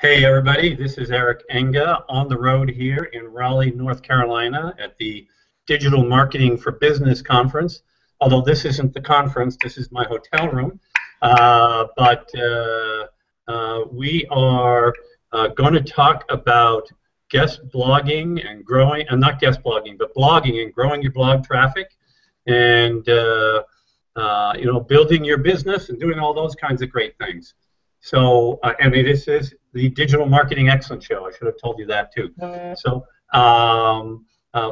Hey everybody, this is Eric Enge on the road here in Raleigh, North Carolina at the Digital Marketing for Business Conference. Although this isn't the conference, this is my hotel room. We are going to talk about guest blogging and growing, not guest blogging, but blogging and growing your blog traffic, and building your business and doing all those kinds of great things. So, this is the Digital Marketing Excellence Show. I should have told you that too. So,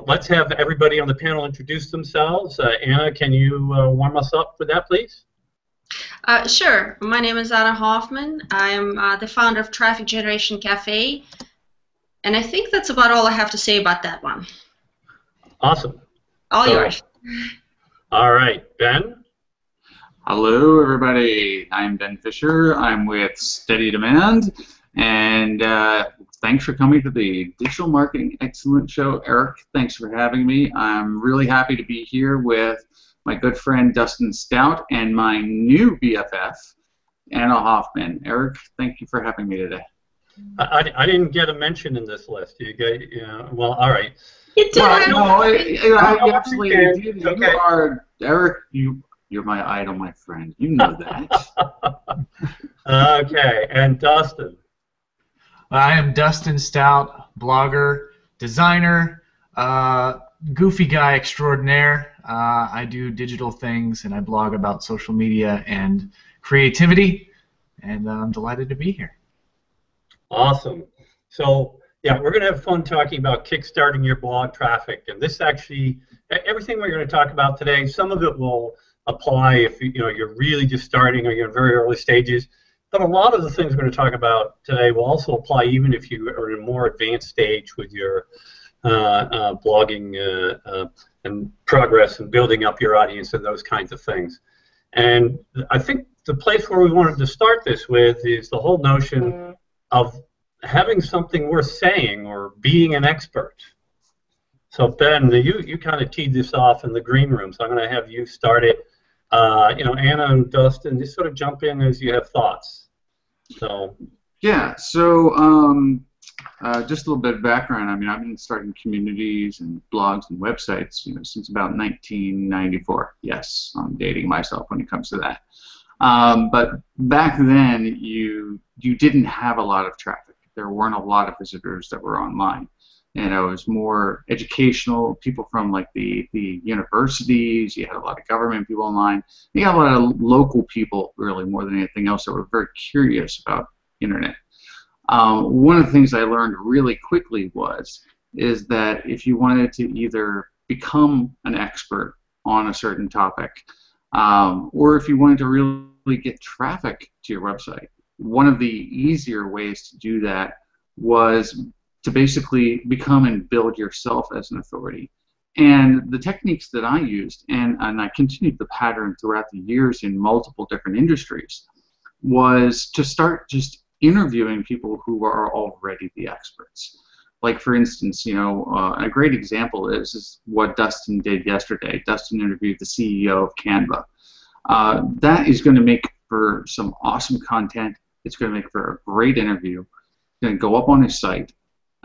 let's have everybody on the panel introduce themselves. Anna, can you warm us up for that, please? Sure. My name is Anna Hoffman. I'm the founder of Traffic Generation Cafe, and I think that's about all I have to say about that one. Awesome. All yours. All right, Ben. Hello, everybody. I'm Ben Fisher. I'm with Steady Demand, and thanks for coming to the Digital Marketing Excellence Show. Eric, thanks for having me. I'm really happy to be here with my good friend Dustin Stout and my new BFF, Anna Hoffman. Eric, thank you for having me today. I didn't get a mention in this list. You get, well, all right. You did. I absolutely did. Okay. You are, Eric, you're my idol, my friend. You know that. Okay, and Dustin. I am Dustin Stout, blogger, designer, goofy guy extraordinaire. I do digital things and I blog about social media and creativity, and I'm delighted to be here. Awesome. So, yeah, we're going to have fun talking about kickstarting your blog traffic, and this actually, everything we're going to talk about today, some of it will apply if you're really just starting or you're in very early stages. But a lot of the things we're going to talk about today will also apply even if you are in a more advanced stage with your blogging and progress and building up your audience and those kinds of things. And I think the place where we wanted to start this with is the whole notion of having something worth saying or being an expert. So Ben, you kind of teed this off in the green room, so I'm going to have you start it. Anna and Dustin, just sort of jump in as you have thoughts. So. Yeah. So just a little bit of background. I mean, I've been starting communities and blogs and websites, since about 1994. Yes, I'm dating myself when it comes to that. But back then, you didn't have a lot of traffic. There weren't a lot of visitors that were online. And it was more educational, people from like the universities, you had a lot of government people online, you got a lot of local people really more than anything else that were very curious about internet. One of the things I learned really quickly is that if you wanted to either become an expert on a certain topic, or if you wanted to really get traffic to your website, one of the easier ways to do that was to basically become and build yourself as an authority. And the techniques that I used, and I continued the pattern throughout the years in multiple different industries, was to start just interviewing people who are already the experts. Like, for instance, a great example is what Dustin did yesterday. Dustin interviewed the CEO of Canva. That is going to make for some awesome content. It's going to make for a great interview. It's going to go up on his site.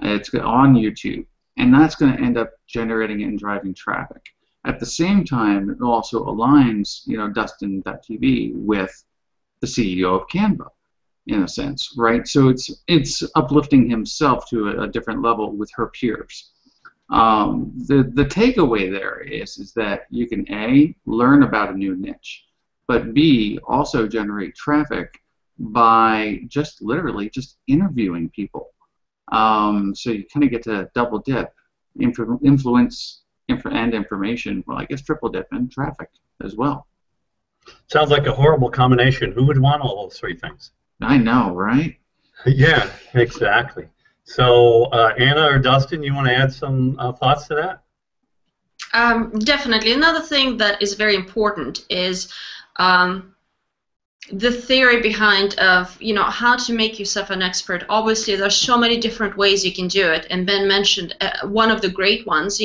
It's on YouTube, and that's going to end up generating and driving traffic. At the same time, it also aligns, Dustin.tv with the CEO of Canva, in a sense, right? So it's uplifting himself to a different level with her peers. The takeaway there is that you can A, learn about a new niche, but B, also generate traffic by literally just interviewing people. So you kind of get to double dip, influence and information. Well, I guess triple dip and traffic as well. Sounds like a horrible combination. Who would want all those three things? I know, right? Yeah, exactly. So Anna or Dustin, you want to add some thoughts to that? Definitely. Another thing that is very important is the theory behind of how to make yourself an expert. Obviously, there's so many different ways you can do it, and Ben mentioned one of the great ones.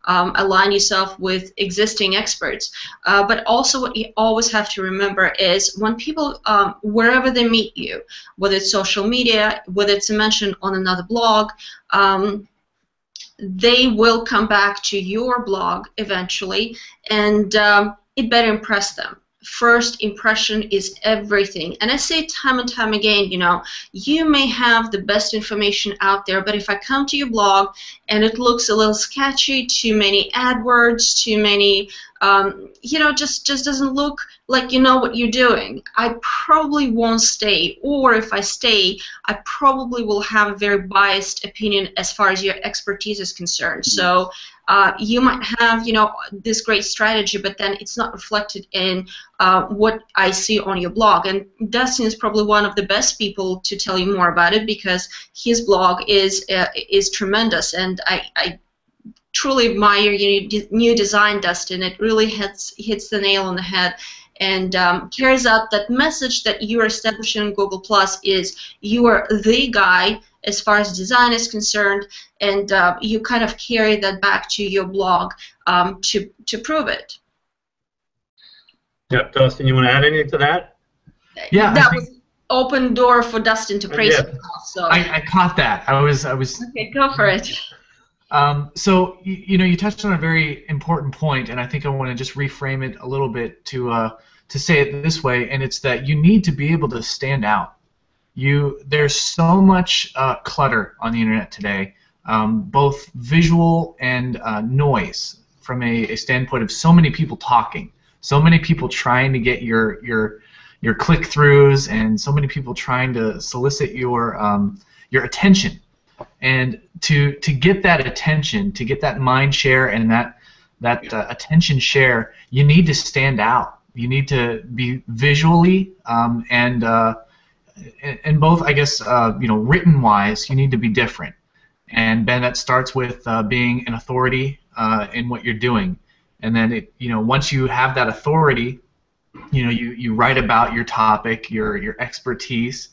Align yourself with existing experts. But also, what you always have to remember is when people, wherever they meet you, whether it's social media, whether it's mentioned on another blog, they will come back to your blog eventually, and it better impress them. First impression is everything. And I say time and time again, you may have the best information out there, but if I come to your blog and it looks a little sketchy, too many AdWords, too many, just doesn't look like you know what you're doing, I probably won't stay. Or if I stay, I probably will have a very biased opinion as far as your expertise is concerned. So you might have, this great strategy, but then it's not reflected in what I see on your blog. And Dustin is probably one of the best people to tell you more about it, because his blog is tremendous, and I truly admire your new design, Dustin. It really hits the nail on the head, and carries out that message that you are establishing in Google Plus is you are the guy as far as design is concerned, and you kind of carry that back to your blog to prove it. Yeah, Dustin, you want to add anything to that? Yeah, that was open door for Dustin to praise himself. So I caught that. I was. Okay, go for it. So you touched on a very important point, and I think I want to just reframe it a little bit to say it this way, and it's that you need to be able to stand out. There's so much clutter on the internet today, both visual and noise, from a standpoint of so many people talking, so many people trying to get your click-throughs, and so many people trying to solicit your attention. And to get that attention, to get that mind share and that attention share, you need to stand out. You need to be visually and both, I guess, written wise, you need to be different. And Ben, that starts with being an authority in what you're doing. And then once you have that authority, you write about your topic, your expertise.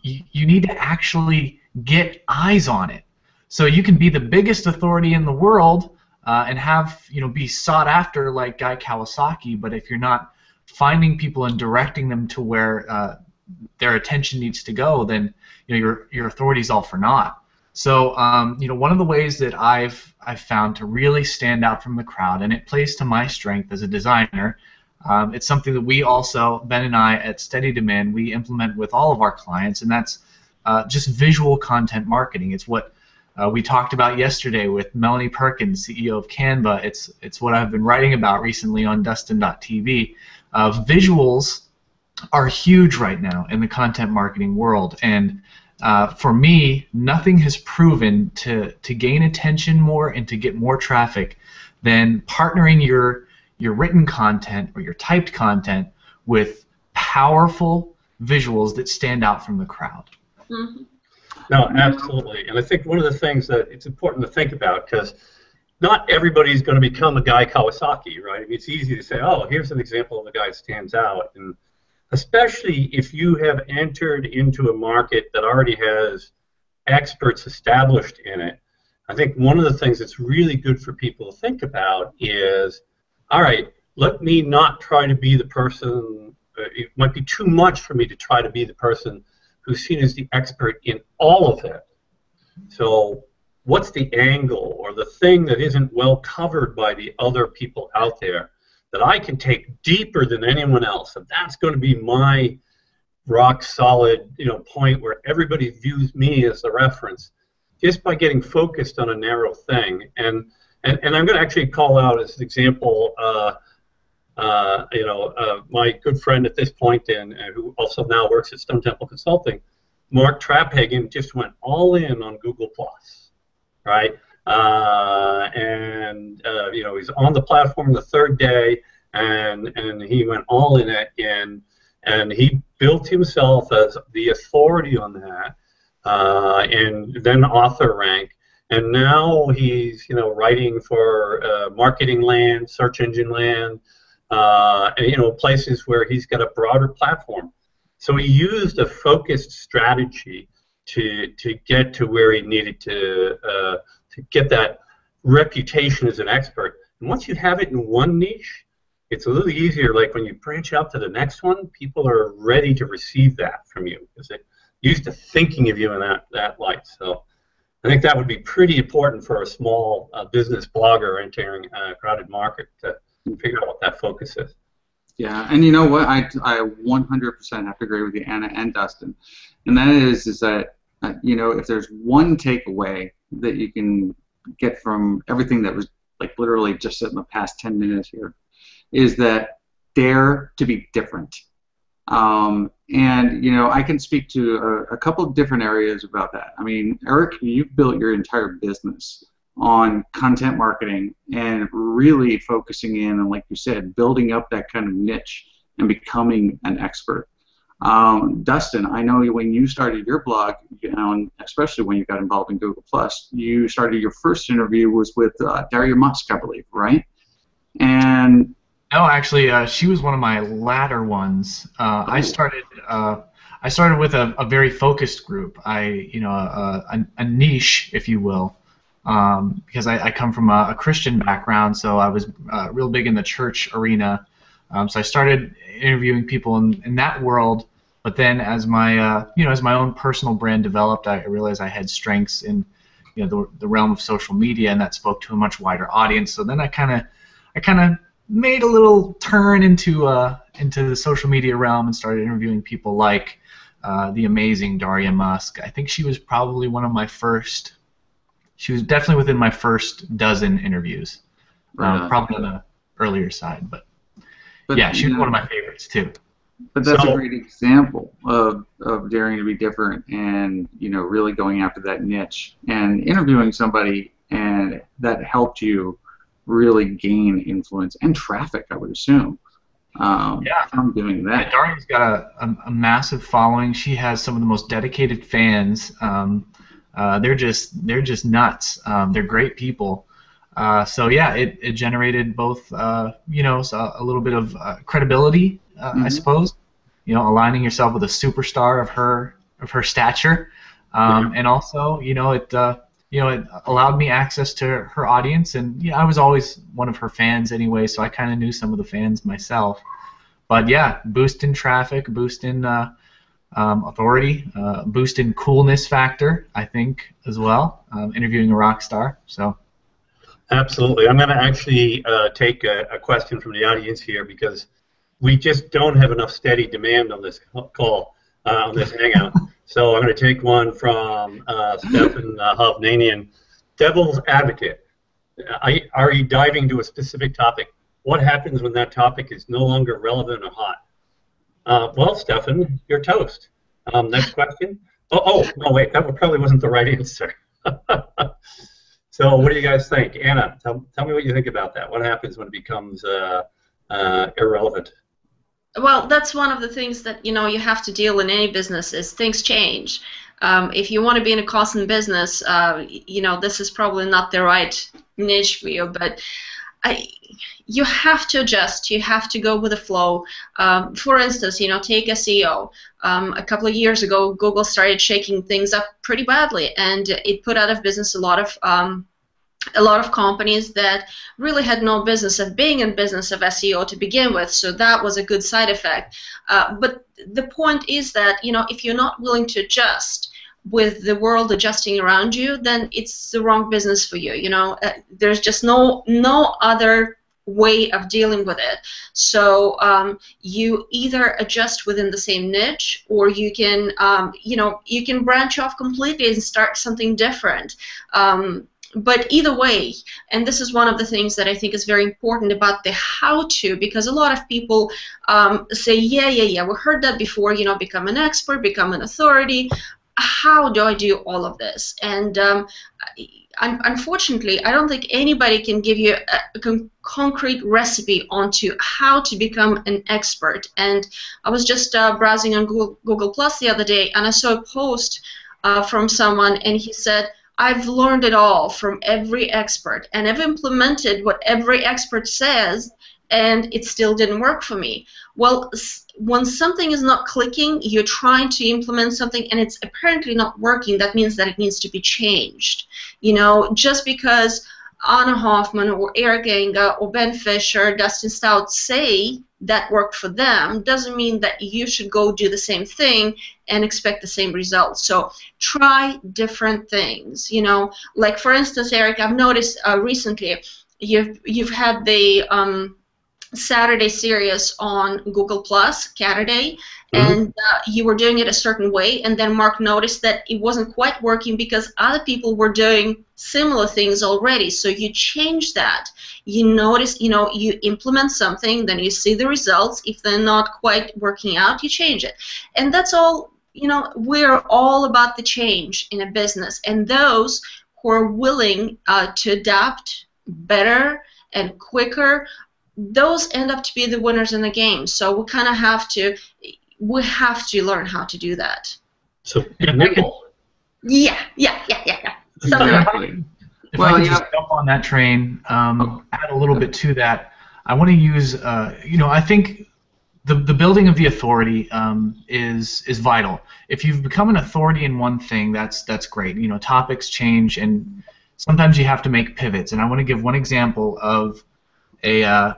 You need to actually get eyes on it. So you can be the biggest authority in the world and have be sought after like Guy Kawasaki, but if you're not finding people and directing them to where their attention needs to go, then your authority is all for naught. So one of the ways that I've found to really stand out from the crowd, and it plays to my strength as a designer, it's something that we also, Ben and I at Steady Demand, we implement with all of our clients, and that's just visual content marketing. It's what we talked about yesterday with Melanie Perkins, CEO of Canva. It's what I've been writing about recently on Dustin.tv. Visuals are huge right now in the content marketing world, and for me, nothing has proven to gain attention more and to get more traffic than partnering your written content or your typed content with powerful visuals that stand out from the crowd. Mm-hmm. No, absolutely. And I think one of the things that it's important to think about, because not everybody's going to become a Guy Kawasaki, right? I mean, it's easy to say, oh, here's an example of a guy that stands out. And especially if you have entered into a market that already has experts established in it, I think one of the things that's really good for people to think about is, all right, let me not try to be the person, it might be too much for me to try to be the person who's seen as the expert in all of it. So what's the angle or the thing that isn't well covered by the other people out there that I can take deeper than anyone else? And that's going to be my rock solid, point where everybody views me as the reference, just by getting focused on a narrow thing. And I'm going to actually call out as an example, my good friend at this point, and who also now works at Stone Temple Consulting, Mark Traphagen, just went all in on Google Plus, right? He's on the platform the third day, and he went all in it, and he built himself as the authority on that, and then author rank. And now he's, writing for Marketing Land, Search Engine Land, and places where he's got a broader platform. So he used a focused strategy to get to where he needed to get that reputation as an expert. And once you have it in one niche, it's a little easier. Like when you branch out to the next one, people are ready to receive that from you because they're used to thinking of you in that light. So I think that would be pretty important for a small business blogger entering a crowded market to figure out what that focus is. Yeah, and you know what? I 100% have to agree with you, Anna and Dustin, and that is that if there's one takeaway that you can get from everything that was like literally just said in the past 10 minutes here, is that dare to be different. And I can speak to a couple of different areas about that. I mean, Eric, you've built your entire business on content marketing and really focusing in and, like you said, building up that kind of niche and becoming an expert. Dustin, I know when you started your blog, especially when you got involved in Google+, you started your first interview was with Daria Musk, I believe, right? And no, actually, she was one of my latter ones. I started with a very focused group. A niche, if you will. Because I come from a Christian background, so I was real big in the church arena. So I started interviewing people in that world, but then as my as my own personal brand developed, I realized I had strengths in the realm of social media, and that spoke to a much wider audience. So then I kind of made a little turn into the social media realm and started interviewing people like the amazing Daria Musk. I think she was probably one of my first. She was definitely within my first dozen interviews, probably on the earlier side, but yeah, she was one of my favorites too. But that's a great example of daring to be different and really going after that niche and interviewing somebody, and that helped you really gain influence and traffic, I would assume. From doing that. Yeah, Daria's got a massive following. She has some of the most dedicated fans. They're just nuts. They're great people. So yeah, it generated both a little bit of credibility, I suppose. Aligning yourself with a superstar of her stature, and also it allowed me access to her audience, and I was always one of her fans anyway, so I kind of knew some of the fans myself. But yeah, boost in traffic, boost in authority, boost in coolness factor, I think, as well. Interviewing a rock star, so. Absolutely. I'm going to actually take a question from the audience here because we just don't have enough steady demand on this call, on this hangout. So I'm going to take one from Stefan Hovnanian. Devil's advocate. Are you diving to a specific topic? What happens when that topic is no longer relevant or hot? Well, Stefan, you're toast. Next question. Oh, no, wait, that probably wasn't the right answer. So what do you guys think? Anna, tell me what you think about that. What happens when it becomes irrelevant? Well, that's one of the things that you have to deal in any business is things change. If you want to be in a constant business, this is probably not the right niche for you, but you have to adjust. You have to go with the flow. For instance, take SEO. A couple of years ago, Google started shaking things up pretty badly, and it put out of business a lot of companies that really had no business of being in business of SEO to begin with. So that was a good side effect. But the point is that if you're not willing to adjust with the world adjusting around you, then it's the wrong business for you. There's just no other way of dealing with it. So you either adjust within the same niche, or you can you can branch off completely and start something different. But either way, and this is one of the things that I think is very important about the how-to, because a lot of people say, yeah, we heard that before, become an expert, become an authority. How do I do all of this? And unfortunately, I don't think anybody can give you a concrete recipe onto how to become an expert. And I was just browsing on Google Plus the other day, and I saw a post from someone, and he said, I've learned it all from every expert, and I've implemented what every expert says, and it still didn't work for me. Well, when something is not clicking, you're trying to implement something and it's apparently not working, that means that it needs to be changed. You know, just because Anna Hoffman or Eric Enge or Ben Fisher, Dustin Stout say that worked for them doesn't mean that you should go do the same thing and expect the same results. So try different things. You know, like for instance, Eric, I've noticed recently you've had the Saturday series on Google Plus, Saturday, and you were doing it a certain way, and then Mark noticed that it wasn't quite working because other people were doing similar things already. So you change that. You notice, you know, you implement something, then you see the results. If they're not quite working out, you change it. And that's all, you know, we're all about the change in a business. And those who are willing to adapt better and quicker, those end up to be the winners in the game. So we kind of have to learn how to do that. So nimble. Yeah. Exactly. If I could just jump on that train, add a little bit to that, I want to use, you know, I think the building of the authority is vital. If you've become an authority in one thing, that's great. You know, topics change, and sometimes you have to make pivots. And I want to give one example of a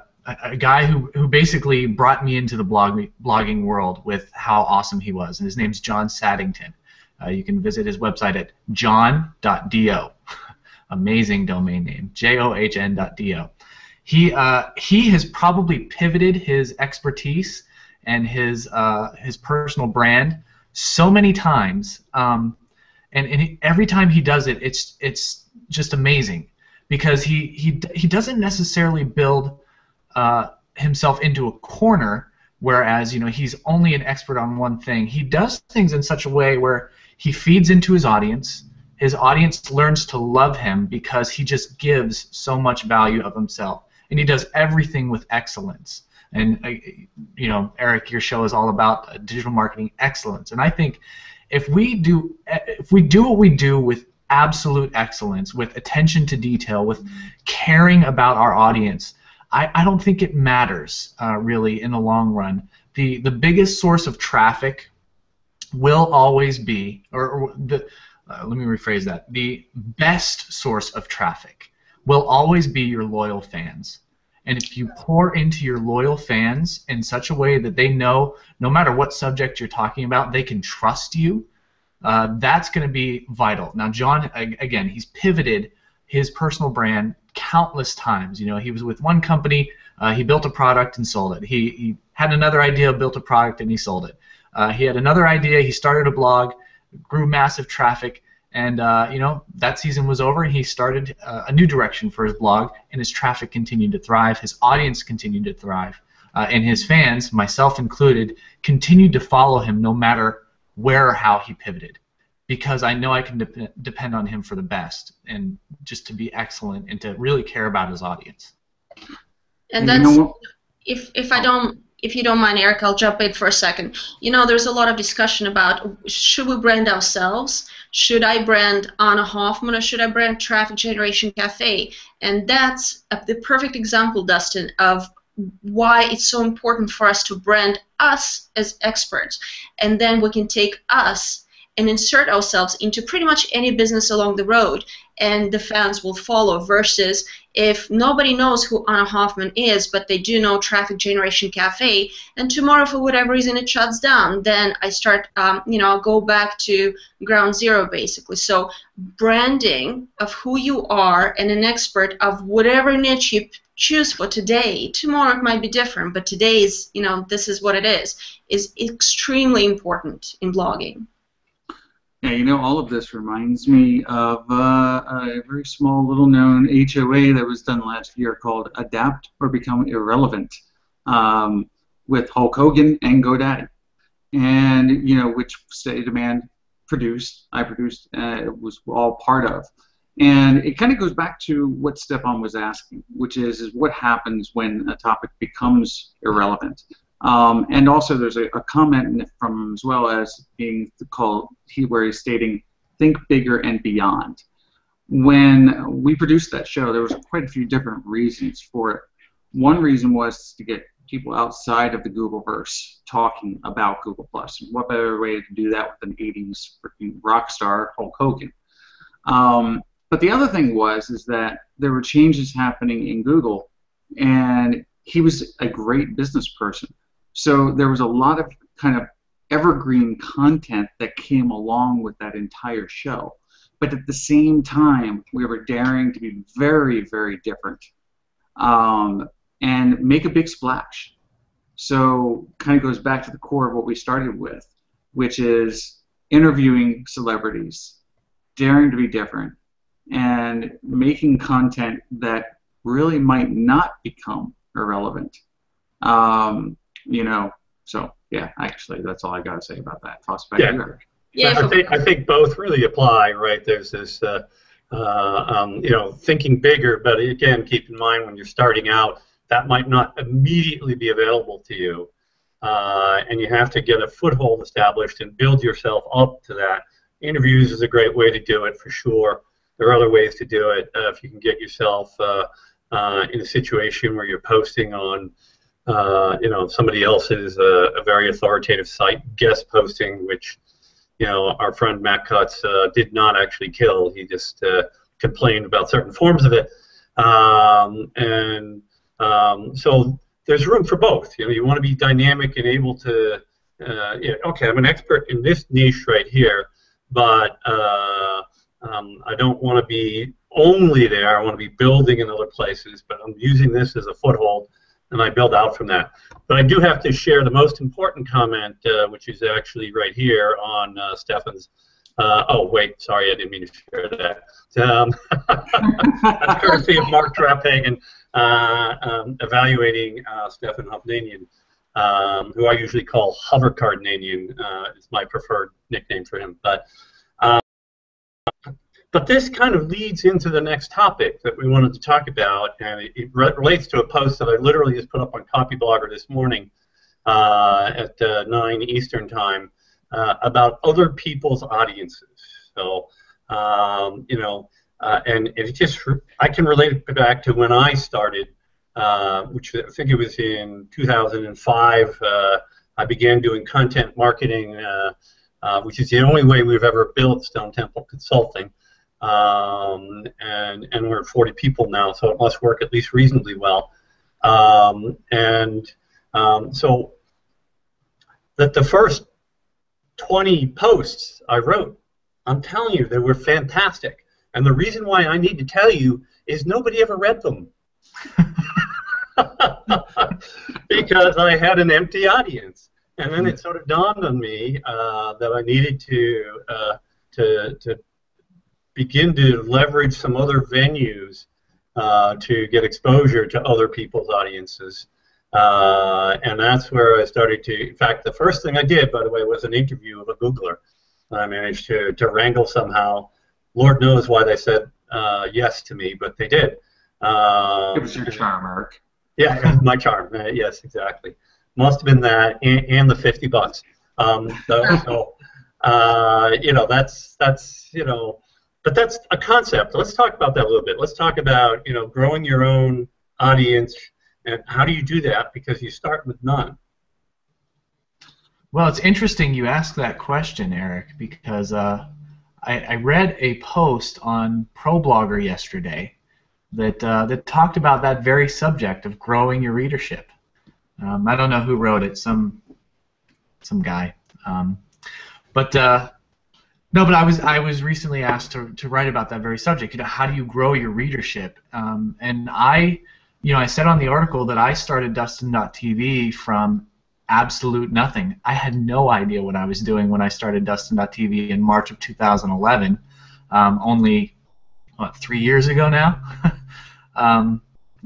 guy who basically brought me into the blogging world with how awesome he was, and his name's John Saddington. You can visit his website at john.do. Amazing domain name, john.do. He has probably pivoted his expertise and his personal brand so many times, and every time he does it, it's just amazing, because he doesn't necessarily build himself into a corner, whereas, you know, he's only an expert on one thing. He does things in such a way where he feeds into his audience. His audience learns to love him because he just gives so much value of himself, and he does everything with excellence. And you know, Eric, your show is all about digital marketing excellence, and I think if we do what we do with absolute excellence, with attention to detail, with caring about our audience, I don't think it matters really in the long run. The biggest source of traffic will always be, let me rephrase that. The best source of traffic will always be your loyal fans. And if you pour into your loyal fans in such a way that they know, no matter what subject you're talking about, they can trust you, that's going to be vital. Now, John, again, he's pivoted his personal brand countless times. You know, he was with one company, he built a product and sold it. He had another idea, built a product, and he sold it. He had another idea, he started a blog, grew massive traffic, and you know, that season was over, and he started a new direction for his blog, and his traffic continued to thrive, his audience continued to thrive, and his fans, myself included, continued to follow him no matter where or how he pivoted, because I know I can depend on him for the best, and just to be excellent and to really care about his audience. And that's, if you don't mind, Eric, I'll jump in for a second. You know, there's a lot of discussion about, should we brand ourselves? Should I brand Anna Hoffman, or should I brand Traffic Generation Cafe? And that's the perfect example, Dustin, of why it's so important for us to brand us as experts. And then we can take us and insert ourselves into pretty much any business along the road, and the fans will follow, versus if nobody knows who Anna Hoffman is, but they do know Traffic Generation Cafe, and tomorrow for whatever reason it shuts down, then I start, you know, I'll go back to ground zero, basically. So branding of who you are and an expert of whatever niche you choose for today. Tomorrow it might be different, but today is, you know, this is what it is extremely important in blogging. Yeah, you know, all of this reminds me of a very small, little-known HOA that was done last year called Adapt or Become Irrelevant, with Hulk Hogan and GoDaddy, and you know, which Steady Demand produced, I produced, it was all part of, and it kind of goes back to what Stefan was asking, which is what happens when a topic becomes irrelevant. And also there's a comment from him as well as being called, where he's stating, think bigger and beyond. When we produced that show, there was quite a few different reasons for it. one reason was to get people outside of the Googleverse talking about Google+. What better way to do that with an 80s freaking rock star, Hulk Hogan? But the other thing is that there were changes happening in Google, and he was a great business person. So there was a lot of kind of evergreen content that came along with that entire show. But at the same time, we were daring to be very, very different and make a big splash. So kind of goes back to the core of what we started with, which is interviewing celebrities, daring to be different, and making content that really might not become irrelevant. You know, so yeah, actually, that's all I got to say about that. Toss back to you, Eric. Yeah, I think both really apply, right? There's this, you know, thinking bigger, but again, keep in mind when you're starting out, that might not immediately be available to you, and you have to get a foothold established and build yourself up to that. Interviews is a great way to do it for sure. There are other ways to do it. If you can get yourself in a situation where you're posting on, you know, somebody else's a very authoritative site, guest posting, which, you know, our friend Matt Cutts did not actually kill. He just complained about certain forms of it, so there's room for both. You know, you want to be dynamic and able to, yeah, okay, I'm an expert in this niche right here, but I don't want to be only there. I want to be building in other places, but I'm using this as a foothold, and I build out from that. But I do have to share the most important comment, which is actually right here on Stefan's. Oh, wait, sorry, I didn't mean to share that. That's courtesy of Mark Trapphagen evaluating Stefan Hovnanian, who I usually call Hovercardnanian. Is my preferred nickname for him. But this kind of leads into the next topic that we wanted to talk about, and it relates to a post that I literally just put up on Copyblogger this morning at 9 Eastern Time about other people's audiences. So, you know, and it just, I can relate it back to when I started, which I think it was in 2005. I began doing content marketing, which is the only way we've ever built Stone Temple Consulting. And we're 40 people now, so it must work at least reasonably well. So that the first 20 posts I wrote, I'm telling you, they were fantastic. And the reason why I need to tell you is nobody ever read them. Because I had an empty audience. And then it sort of dawned on me that I needed to begin to leverage some other venues to get exposure to other people's audiences. And that's where I started to, in fact, the first thing I did, by the way, was an interview of a Googler. I managed to wrangle somehow. Lord knows why they said yes to me, but they did. It was your charm, Eric. Yeah, my charm. Yes, exactly. Must have been that, and the $50. You know, that's you know, but that's a concept. Let's talk about that a little bit. Let's talk about, you know, growing your own audience, and how do you do that? Because you start with none. Well, it's interesting you ask that question, Eric, because I read a post on ProBlogger yesterday that talked about that very subject of growing your readership. I don't know who wrote it, some guy. No, but I was recently asked to write about that very subject. You know, how do you grow your readership? And I said on the article that I started Dustin.tv from absolute nothing. I had no idea what I was doing when I started Dustin.tv in March of 2011. Only, what, 3 years ago now?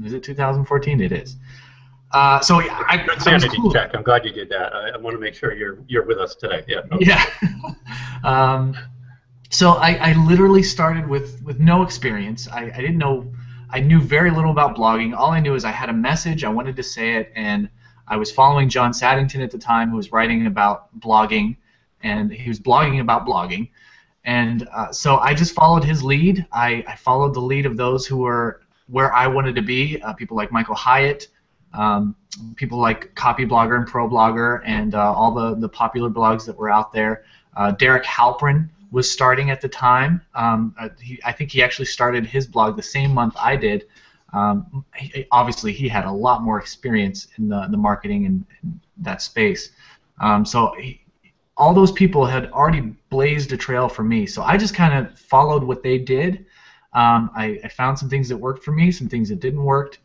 Is it 2014? It is. So yeah, good sanity check. I'm glad you did that. I want to make sure you're with us today. Yeah. Okay. Yeah. So I literally started with no experience. I didn't know. I knew very little about blogging. All I knew is I had a message. I wanted to say it, and I was following John Saddington at the time, who was writing about blogging, and he was blogging about blogging. And so I just followed his lead. I followed the lead of those who were where I wanted to be, people like Michael Hyatt, People like Copyblogger and ProBlogger and all the popular blogs that were out there. Derek Halprin was starting at the time. I think he actually started his blog the same month I did. Obviously, he had a lot more experience in the marketing and that space. All those people had already blazed a trail for me, so I just kind of followed what they did. I found some things that worked for me, some things that didn't work,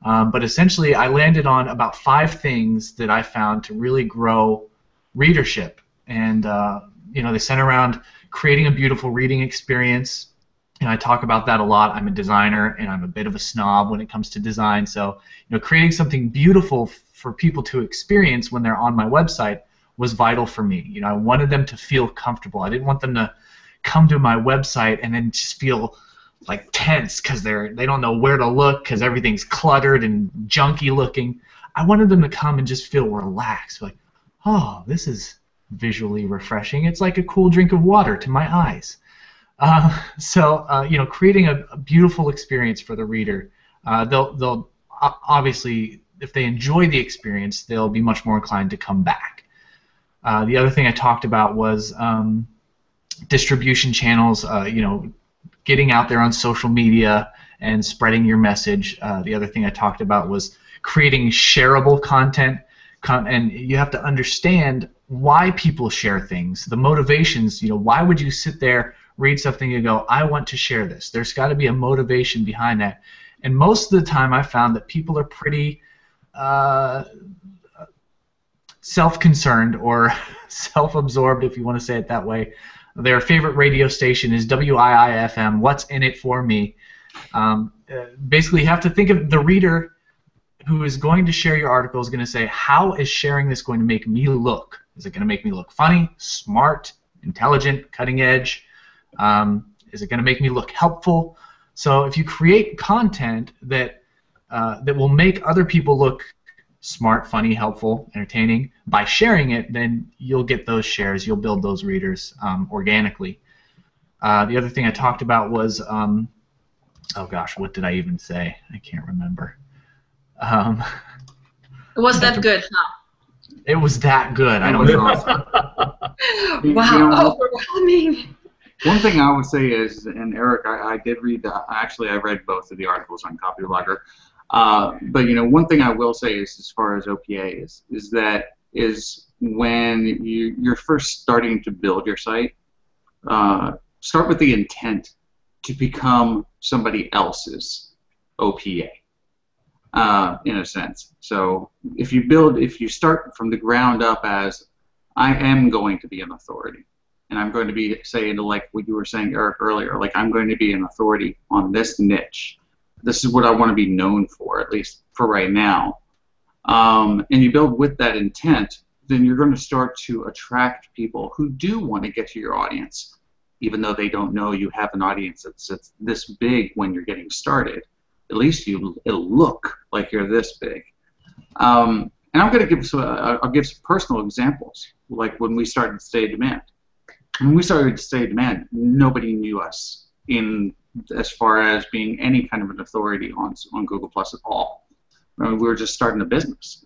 but essentially I landed on about 5 things that I found to really grow readership. And they center around creating a beautiful reading experience. And I talk about that a lot. I'm a designer, and I'm a bit of a snob when it comes to design. So, creating something beautiful for people to experience when they're on my website was vital for me. I wanted them to feel comfortable. I didn't want them to come to my website and then just feel like tense because they don't know where to look because everything's cluttered and junky looking. I wanted them to come and just feel relaxed, like, oh, this is visually refreshing. It's like a cool drink of water to my eyes. Creating a beautiful experience for the reader. They'll obviously, if they enjoy the experience, they'll be much more inclined to come back. The other thing I talked about was distribution channels. Getting out there on social media and spreading your message. The other thing I talked about was creating shareable content. And you have to understand why people share things, the motivations. Why would you sit there, read something, and go, I want to share this? There's got to be a motivation behind that. And most of the time I found that people are pretty self-concerned or self-absorbed, if you want to say it that way. Their favorite radio station is WIIFM, What's in It for Me? Basically, you have to think of the reader who is going to share your article is going to say, how is sharing this going to make me look? Is it going to make me look funny, smart, intelligent, cutting edge? Is it going to make me look helpful? So if you create content that will make other people look smart, funny, helpful, entertaining, by sharing it, then you'll get those shares, you'll build those readers organically. The other thing I talked about was, oh gosh, what did I even say? I can't remember. Was that good, huh? It was that good. I don't know. Wow, overwhelming. One thing I would say is, and Eric, I did read, actually I read both of the articles on Copyblogger, but one thing I will say is, as far as OPA is when you're first starting to build your site, start with the intent to become somebody else's OPA. In a sense. So if you start from the ground up as, I am going to be an authority, and I'm going to be saying, like what you were saying, Eric, earlier, like I'm going to be an authority on this niche. This is what I want to be known for, at least for right now. And you build with that intent, then you're going to start to attract people who do want to get to your audience, even though they don't know you have an audience that's this big when you're getting started. At least it'll look like you're this big. And I'm going to I'll give some personal examples, like when we started Stay Demand. When we started Stay Demand, nobody knew us as far as being any kind of an authority on Google Plus at all. We were just starting a business.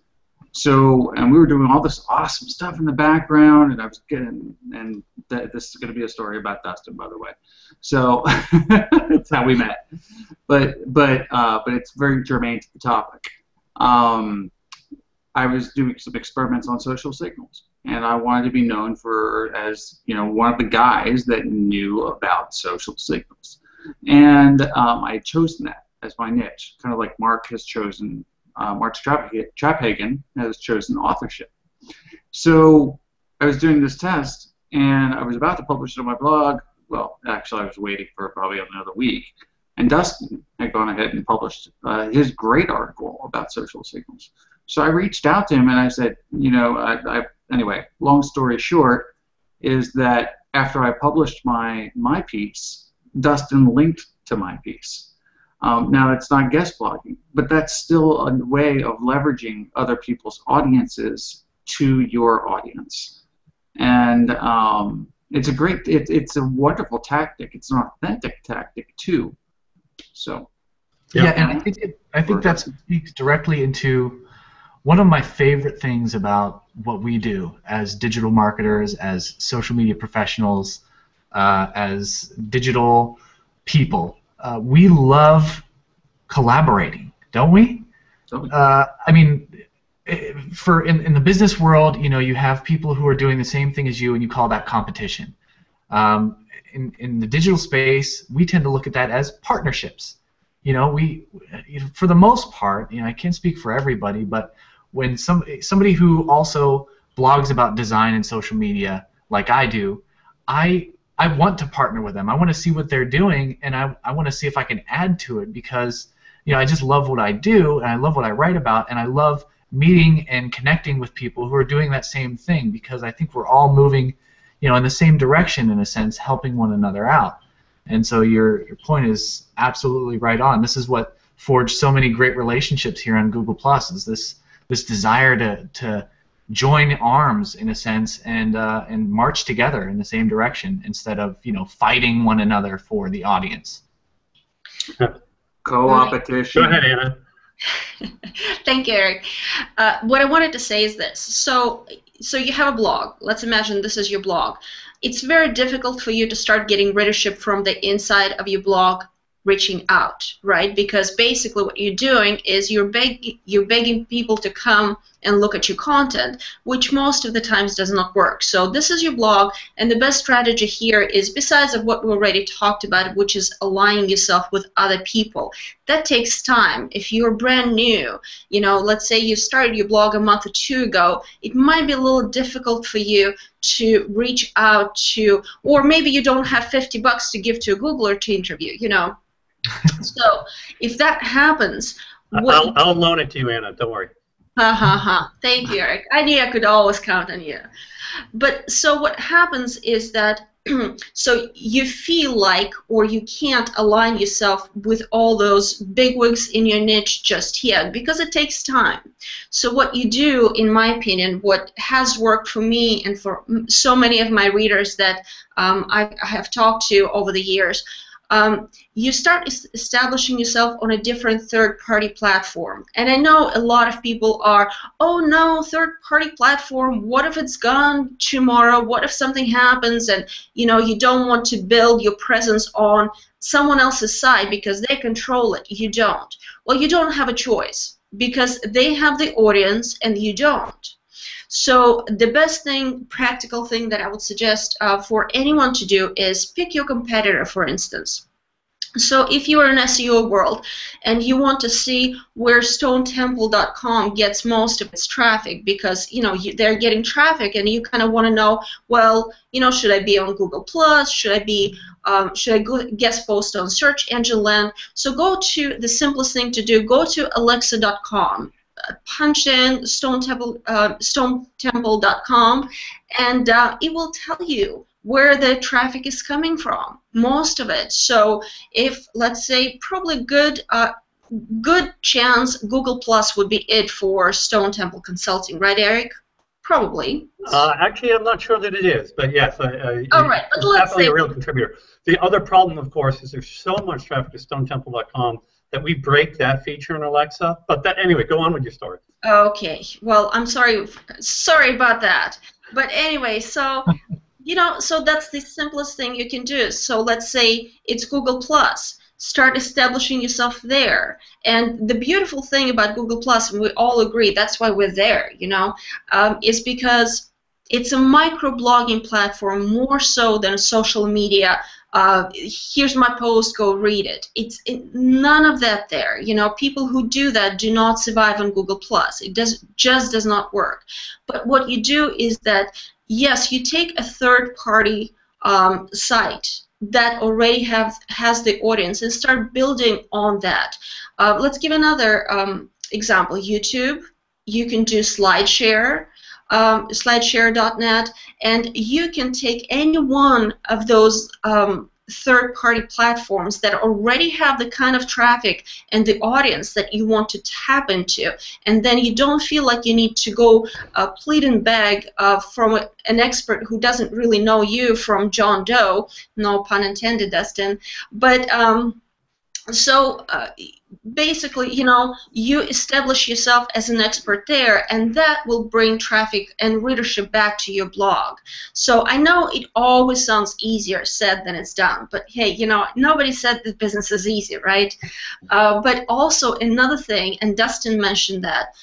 So, and we were doing all this awesome stuff in the background, and I was getting, and this is going to be a story about Dustin, by the way. So that's how we met. But it's very germane to the topic. I was doing some experiments on social signals, and I wanted to be known as one of the guys that knew about social signals, and I had chosen that as my niche, kind of like Mark has chosen. Mark Traphagen has chosen authorship. So I was doing this test, and I was about to publish it on my blog. Well, actually, I was waiting for probably another week. And Dustin had gone ahead and published his great article about social signals. So I reached out to him, and I said, anyway, long story short, is that after I published my piece, Dustin linked to my piece. Now, it's not guest blogging, but that's still a way of leveraging other people's audiences to your audience. And it's a wonderful tactic. It's an authentic tactic, too. So, yeah, and I think that speaks directly into one of my favorite things about what we do as digital marketers, as social media professionals, as digital people, we love collaborating, don't we? I mean, in the business world, you know, you have people who are doing the same thing as you, and you call that competition. In the digital space, we tend to look at that as partnerships. You know, for the most part, you know, I can't speak for everybody, but when somebody who also blogs about design and social media, like I do, I want to partner with them. I want to see what they're doing, and I want to see if I can add to it, because, you know, I just love what I do, and I love what I write about, and I love meeting and connecting with people who are doing that same thing, because I think we're all moving, you know, in the same direction, in a sense, helping one another out. And so your point is absolutely right on. This is what forged so many great relationships here on Google+, is this desire to join arms, in a sense, and march together in the same direction, instead of, you know, fighting one another for the audience. Co-opetition. Go ahead, Anna. Thank you, Eric. What I wanted to say is this. So you have a blog. Let's imagine this is your blog. It's very difficult for you to start getting readership from the inside of your blog reaching out, right? Because basically what you're doing is you're begging people to come and look at your content, which most of the times does not work. So this is your blog, and the best strategy here is, besides of what we already talked about, which is aligning yourself with other people. That takes time. If you're brand new, you know, let's say you started your blog a month or two ago, it might be a little difficult for you to reach out to, or maybe you don't have $50 to give to a Googler to interview, you know. So if that happens, I'll loan it to you, Anna. Don't worry. Thank you, Eric. I knew I could always count on you. But so what happens is that so you feel like, or you can't align yourself with all those bigwigs in your niche just yet, because it takes time. So what you do, in my opinion, what has worked for me and for so many of my readers that I have talked to over the years, you start establishing yourself on a different third-party platform. And I know a lot of people are, oh no, third-party platform, what if it's gone tomorrow? What if something happens and, you know, you don't want to build your presence on someone else's side because they control it. You don't. Well, you don't have a choice, because they have the audience and you don't. So the best thing, practical thing that I would suggest for anyone to do is pick your competitor, for instance. So if you're in SEO world and you want to see where stonetemple.com gets most of its traffic, because, you know, they're getting traffic, and you kind of want to know, well, you know, should I be on Google+? Should I guest post on search engine land? So go to the simplest thing to do. Go to alexa.com. Punch in stonetemple.com, and it will tell you where the traffic is coming from, most of it. So if, let's say, probably good chance Google Plus would be it for Stone Temple Consulting, right, Eric? Probably. Actually, I'm not sure that it is, but yes, all right, but it's let's definitely say a real contributor. The other problem, of course, is there's so much traffic to stonetemple.com that we break that feature in Alexa. But that, anyway, go on with your story. Okay. Well, I'm sorry about that. But anyway, so you know, so that's the simplest thing you can do. So let's say it's Google+. Start establishing yourself there. And the beautiful thing about Google+, and we all agree, that's why we're there, you know, is because it's a microblogging platform more so than social media. Here's my post, go read it. It's none of that there. You know, people who do that do not survive on Google+. It just does not work. But what you do is that, yes, you take a third-party site that already has the audience and start building on that. Let's give another example. YouTube. You can do Slideshare. Slideshare.net, and you can take any one of those third-party platforms that already have the kind of traffic and the audience that you want to tap into, and then you don't feel like you need to go plead and beg from an expert who doesn't really know you from John Doe, no pun intended, Dustin, but So basically, you establish yourself as an expert there, and that will bring traffic and readership back to your blog. So I know it always sounds easier said than it's done, but hey, nobody said that business is easy, right? But also another thing, and Dustin mentioned that,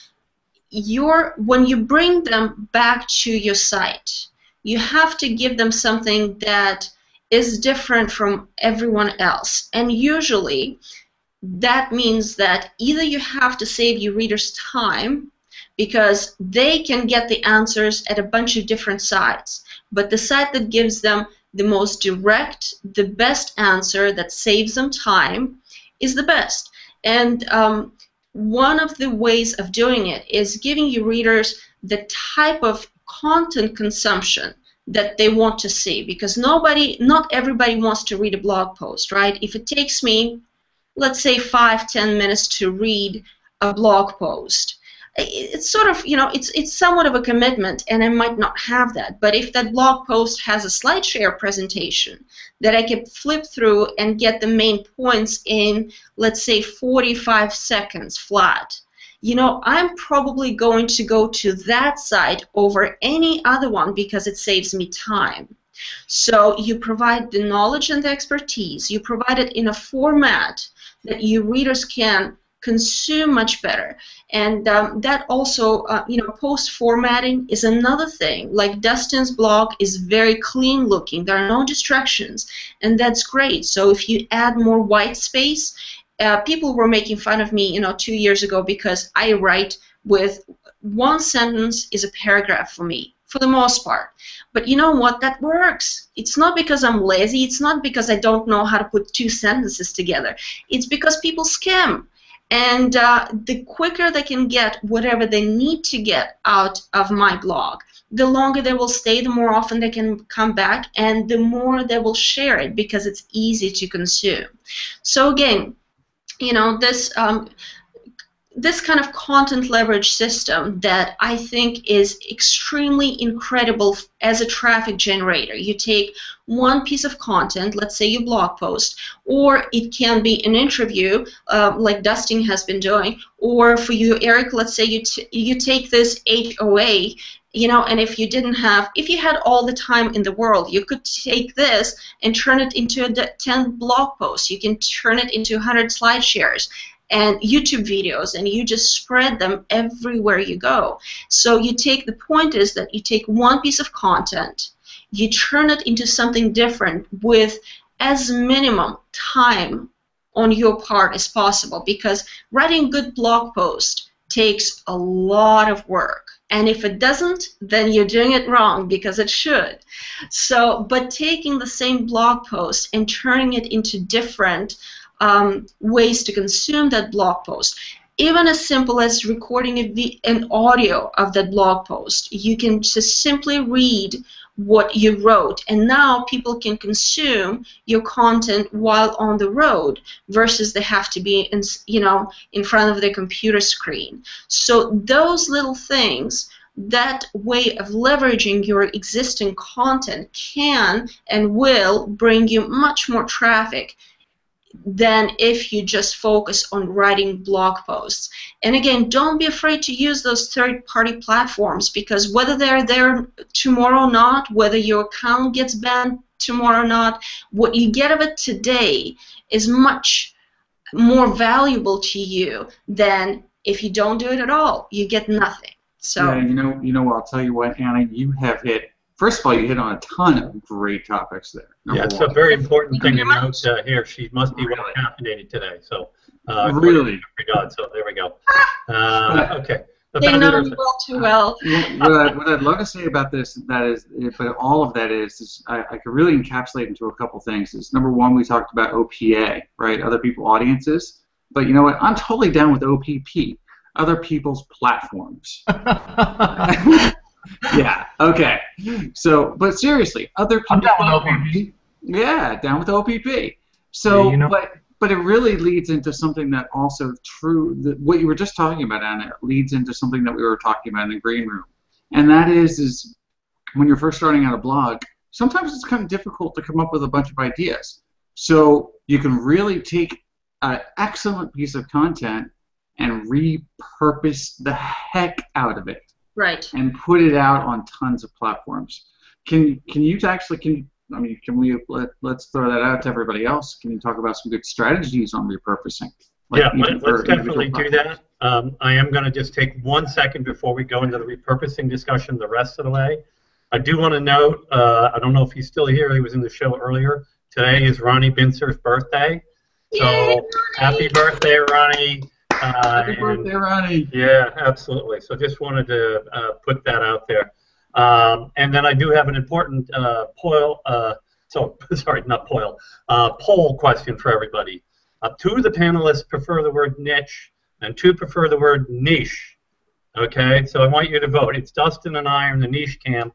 when you bring them back to your site, you have to give them something that is different from everyone else. And usually that means that either you have to save your readers time because they can get the answers at a bunch of different sites, but the site that gives them the most direct, the best answer that saves them time is the best. And one of the ways of doing it is giving your readers the type of content consumption that they want to see, because not everybody wants to read a blog post, right? If it takes me, let's say, 5-10 minutes to read a blog post, it's sort of, it's somewhat of a commitment, and I might not have that. But if that blog post has a Slideshare presentation that I can flip through and get the main points in, let's say, 45 seconds flat, I'm probably going to go to that site over any other one because it saves me time. So you provide the knowledge and the expertise. You provide it in a format that your readers can consume much better. And that also, post formatting is another thing. Like Dustin's blog is very clean looking. There are no distractions, and that's great. So if you add more white space, people were making fun of me, 2 years ago because I write with one sentence is a paragraph for me, for the most part. But you know what? That works. It's not because I'm lazy. It's not because I don't know how to put 2 sentences together. It's because people skim. And the quicker they can get whatever they need to get out of my blog, the longer they will stay, the more often they can come back, and the more they will share it because it's easy to consume. So again, this kind of content leverage system that I think is extremely incredible as a traffic generator. You take one piece of content, let's say your blog post, or it can be an interview like Dustin has been doing, or for you, Eric, let's say you take this HOA, and if you had all the time in the world, you could take this and turn it into 10 blog posts. You can turn it into 100 Slideshares and YouTube videos, and you just spread them everywhere you go. So the point is that you take one piece of content, you turn it into something different with as minimum time on your part as possible, because writing a good blog post takes a lot of work. And if it doesn't, then you're doing it wrong, because it should. But taking the same blog post and turning it into different ways to consume that blog post, even as simple as recording an audio of that blog post. You can just simply read what you wrote, and now people can consume your content while on the road versus they have to be in front of their computer screen. So those little things, that way of leveraging your existing content, can and will bring you much more traffic than if you just focus on writing blog posts. And again, don't be afraid to use those third-party platforms, because whether they're there tomorrow or not, whether your account gets banned tomorrow or not, what you get of it today is much more valuable to you than if you don't do it at all. You get nothing. So yeah, I'll tell you what, Anna, you have hit. First of all, you hit on a ton of great topics there. Yeah, it's a very important thing to note here. She must be well caffeinated today. So really, so there we go. Okay. They know me well too well. What I'd love to say about this, but all of that is I could really encapsulate into a couple things. Is number one, we talked about OPA, right? Other people audiences. But you know what? I'm totally down with OPP. Other people's platforms. Yeah. Okay. So, but seriously, other people. I'm down with OPP. Yeah, down with OPP. So, yeah, but it really leads into something that also true. What you were just talking about, Anna, leads into something that we were talking about in the green room, and that is when you're first starting out a blog, sometimes it's kind of difficult to come up with a bunch of ideas. So you can really take an excellent piece of content and repurpose the heck out of it. Right. And put it out on tons of platforms. Can we let's throw that out to everybody else. Can you talk about some good strategies on repurposing? Yeah, let's definitely do that. I am going to just take 1 second before we go into the repurposing discussion the rest of the way. I do want to note, I don't know if he's still here, he was in the show earlier. Today is Ronnie Bincer's birthday. So Yay, happy birthday, Ronnie. Happy birthday, Ronnie. Yeah, absolutely. So just wanted to put that out there. And then I do have an important poll question for everybody. 2 of the panelists prefer the word niche, and 2 prefer the word niche. Okay, so I want you to vote. It's Dustin and I are in the niche camp,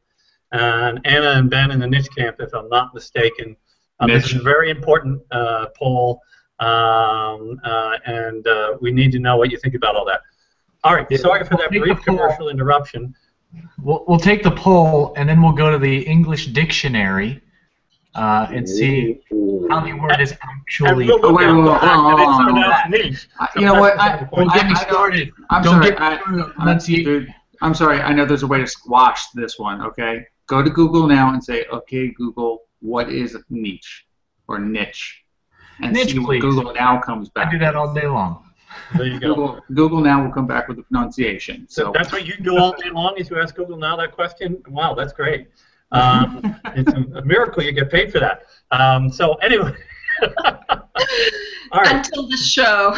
and Anna and Ben in the niche camp, if I'm not mistaken. This is a very important poll, and we need to know what you think about all that. All right, sorry for that brief commercial interruption. We'll take the poll, and then we'll go to the English dictionary and see how the word is actually. You know what? Don't get me started. I'm sorry. I know there's a way to squash this one. Okay, go to Google now and say, "Okay, Google, what is niche or niche?" And niche, see what please. Google now comes back. I do that all day long. There you go. Google now will come back with the pronunciation. So that's what you do all day long, is you ask Google now that question? Wow, that's great. It's a miracle you get paid for that. So anyway. All right. Until the show.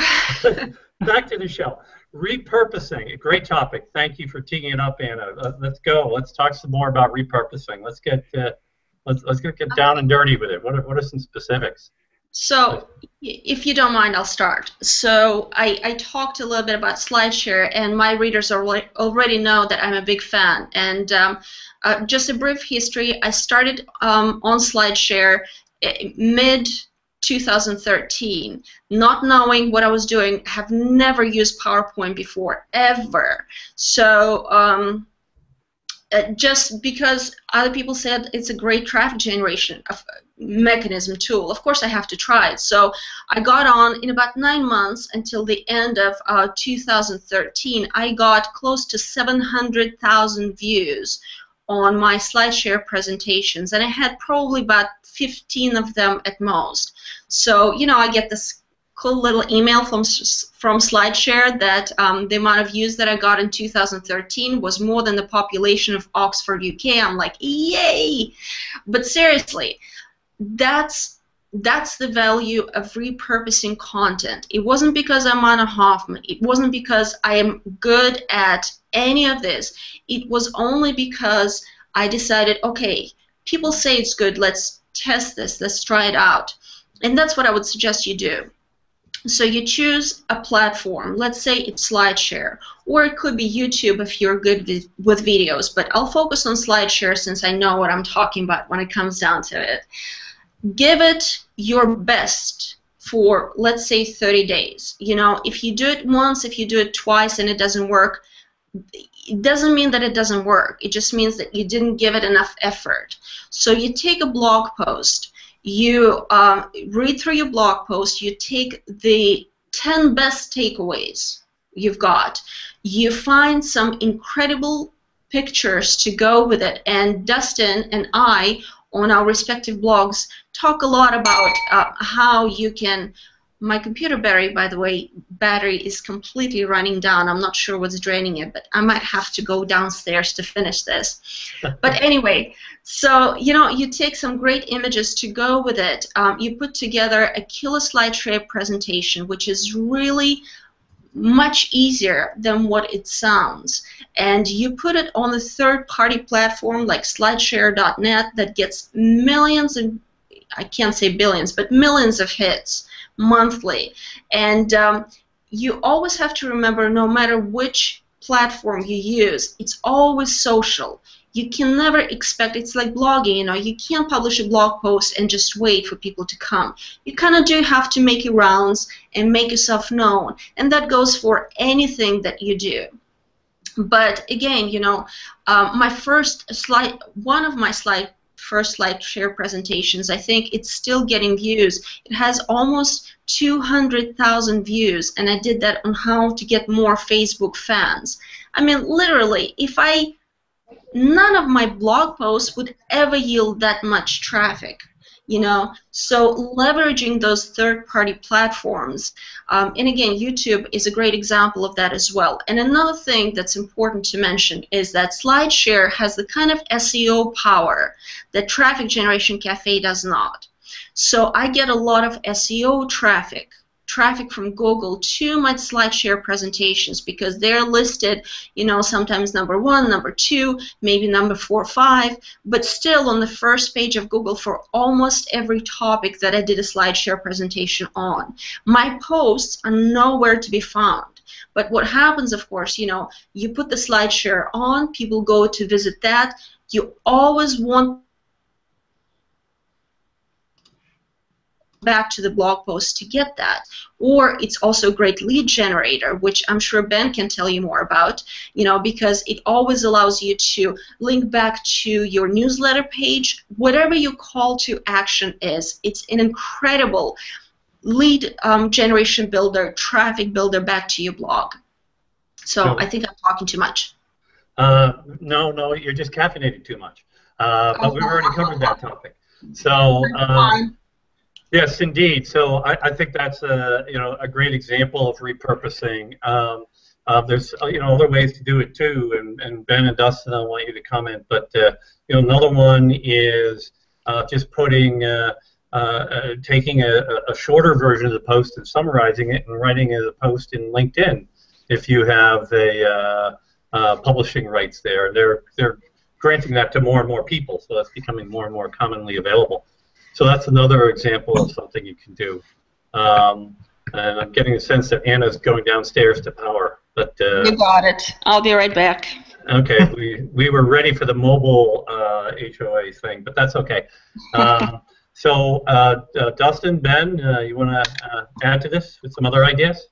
Back to the show. Repurposing, a great topic. Thank you for teeing it up, Anna. Let's go. Let's talk some more about repurposing. Let's get down and dirty with it. What are some specifics? So, if you don't mind, I'll start. So, I talked a little bit about Slideshare, and my readers already know that I'm a big fan. And just a brief history, I started on Slideshare mid-2013, not knowing what I was doing, have never used PowerPoint before, ever. So, just because other people said it's a great traffic generation mechanism tool, of course I have to try it. So I got on in about 9 months until the end of 2013. I got close to 700,000 views on my Slideshare presentations, and I had probably about 15 of them at most. So, you know, I get this cool little email from Slideshare that the amount of views that I got in 2013 was more than the population of Oxford, UK. I'm like, yay! But seriously, that's the value of repurposing content. It wasn't because I'm on a Hoffman. It wasn't because I am good at any of this. It was only because I decided, okay, people say it's good. Let's test this. Let's try it out. And that's what I would suggest you do. So you choose a platform. Let's say it's Slideshare, or it could be YouTube if you're good with videos. But I'll focus on Slideshare since I know what I'm talking about when it comes down to it. Give it your best for, let's say, 30 days. You know, if you do it once, if you do it twice and it doesn't work, it doesn't mean that it doesn't work. It just means that you didn't give it enough effort. So you take a blog post, you read through your blog post, you take the 10 best takeaways you've got, you find some incredible pictures to go with it, and Dustin and I on our respective blogs talk a lot about how you can. My computer battery, by the way, is completely running down. I'm not sure what's draining it, but I might have to go downstairs to finish this. But anyway, so, you know, you take some great images to go with it. You put together a killer Slideshare presentation, which is really much easier than what it sounds. And you put it on a third-party platform like slideshare.net that gets millions, and I can't say billions, but millions of hits monthly. And you always have to remember, no matter which platform you use, it's always social. You can never expect, it's like blogging, you know, you can't publish a blog post and just wait for people to come. You kind of do have to make your rounds and make yourself known, and that goes for anything that you do. But again, you know, one of my first Slideshare presentations. I think it's still getting views. It has almost 200,000 views, and I did that on how to get more Facebook fans. I mean, literally, none of my blog posts would ever yield that much traffic, you know. So leveraging those third-party platforms, and again, YouTube is a great example of that as well. And another thing that's important to mention is that Slideshare has the kind of SEO power that Traffic Generation Cafe does not. So I get a lot of SEO traffic from Google to my Slideshare presentations because they're listed, you know, sometimes number 1, number 2, maybe number 4 or 5, but still on the first page of Google for almost every topic that I did a Slideshare presentation on. My posts are nowhere to be found. But what happens, of course, you know, you put the Slideshare on, people go to visit that. You always want back to the blog post to get that. Or it's also a great lead generator, which I'm sure Ben can tell you more about, you know, because it always allows you to link back to your newsletter page. Whatever your call to action is, it's an incredible lead generation builder, traffic builder back to your blog. So I think I'm talking too much. No, you're just caffeinating too much. But we've already covered that topic. So yes, indeed. So I think that's a great example of repurposing. There's other ways to do it too, and Ben and Dustin, I want you to comment. But another one is just putting taking a shorter version of the post and summarizing it and writing a post in LinkedIn if you have a publishing rights there. They're granting that to more and more people, so that's becoming more and more commonly available. So that's another example of something you can do. And I'm getting a sense that Anna's going downstairs to power. But you got it. I'll be right back. Okay, we were ready for the mobile HOA thing, but that's okay. So Dustin, Ben, you want to add to this with some other ideas?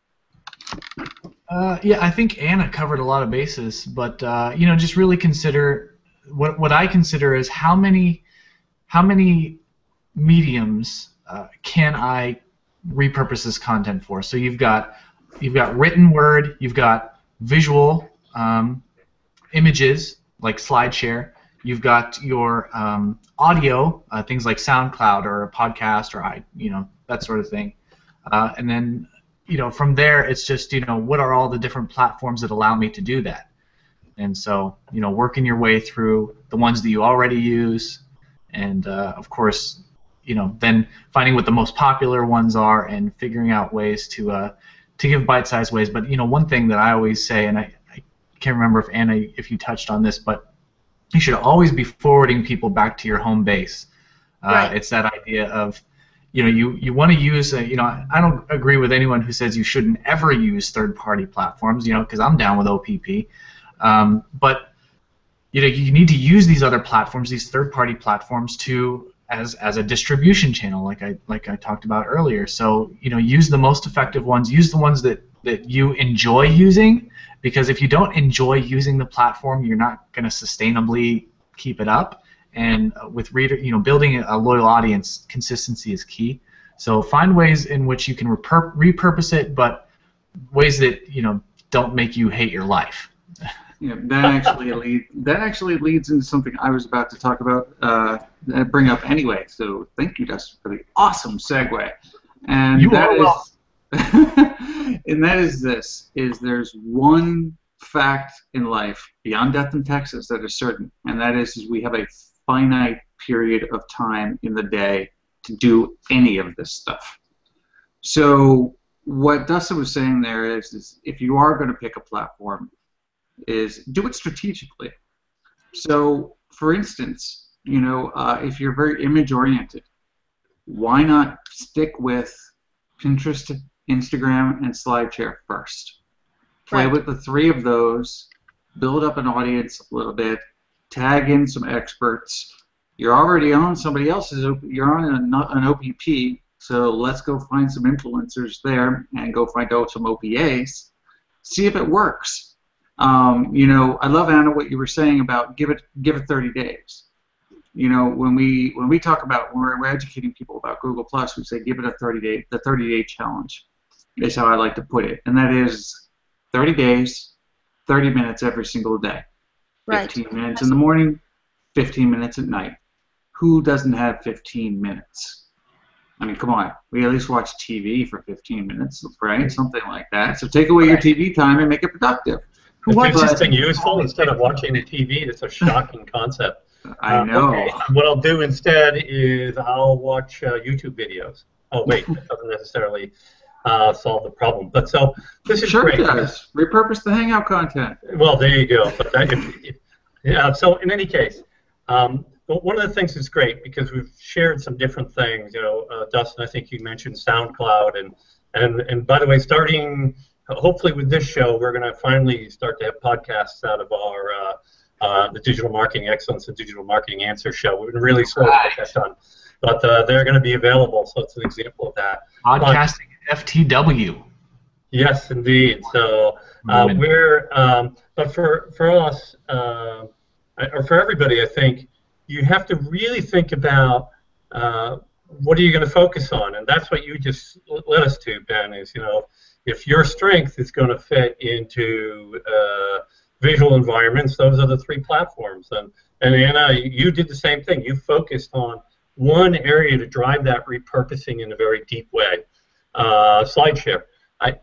Yeah, I think Anna covered a lot of bases, but just really consider what I consider is how many mediums can I repurpose this content for? So you've got written word, you've got visual images like SlideShare, you've got your audio, things like SoundCloud or a podcast or that sort of thing, and then from there it's just what are all the different platforms that allow me to do that, and so working your way through the ones that you already use, and of course then finding what the most popular ones are and figuring out ways to give bite-sized ways. But one thing that I always say, and I can't remember if Anna, if you touched on this, but you should always be forwarding people back to your home base. Right. It's that idea of you want to use I don't agree with anyone who says you shouldn't ever use third-party platforms, because I'm down with OPP, but you need to use these other platforms, these third-party platforms, as a distribution channel, like I talked about earlier. So use the most effective ones. Use the ones that you enjoy using, because if you don't enjoy using the platform, you're not going to sustainably keep it up. And with building a loyal audience, consistency is key. So find ways in which you can repurpose it, but ways that don't make you hate your life. Yeah, that actually leads into something I was about to talk about, bring up anyway. So thank you, Dustin, for the awesome segue. And that is this: there's one fact in life beyond death and taxes that is certain, and that is we have a finite period of time in the day to do any of this stuff. So what Dustin was saying there is if you are going to pick a platform, is do it strategically. So, for instance, if you're very image-oriented, why not stick with Pinterest, Instagram, and SlideShare first? Play with the 3 of those, build up an audience a little bit, tag in some experts. You're already on somebody else's, you're on an OPP, so let's go find some influencers there and go find out some OPAs, see if it works. I love, Anna, what you were saying about give it 30 days. you know, when we talk about when we're educating people about Google Plus, we say give it a 30-day challenge. Is how I like to put it, and that is 30 days, 30 minutes every single day. Right. 15 minutes in the morning, 15 minutes at night. Who doesn't have 15 minutes? I mean, come on. We at least watch TV for 15 minutes, right? Something like that. So take away your TV time and make it productive. Who wants something useful instead of watching TV? It's a shocking concept. I know. Okay. What I'll do instead is I'll watch YouTube videos. Oh, wait, that doesn't necessarily solve the problem. But so this is great. Sure does. Repurpose the Hangout content. Well, there you go. But yeah. So in any case, one of the things that's great because we've shared some different things. You know, Dustin, I think you mentioned SoundCloud, and by the way, starting hopefully with this show, we're going to finally start to have podcasts out of our the Digital Marketing Excellence and Digital Marketing Answer show. We've been really slow to get that done, but they're going to be available. So it's an example of that. Podcasting FTW. Yes, indeed. So but for us, or for everybody, I think you have to really think about what are you going to focus on, and that's what you just led us to, Ben. Is if your strength is going to fit into visual environments, those are the 3 platforms. And Anna, you did the same thing. You focused on one area to drive that repurposing in a very deep way. Slideshare.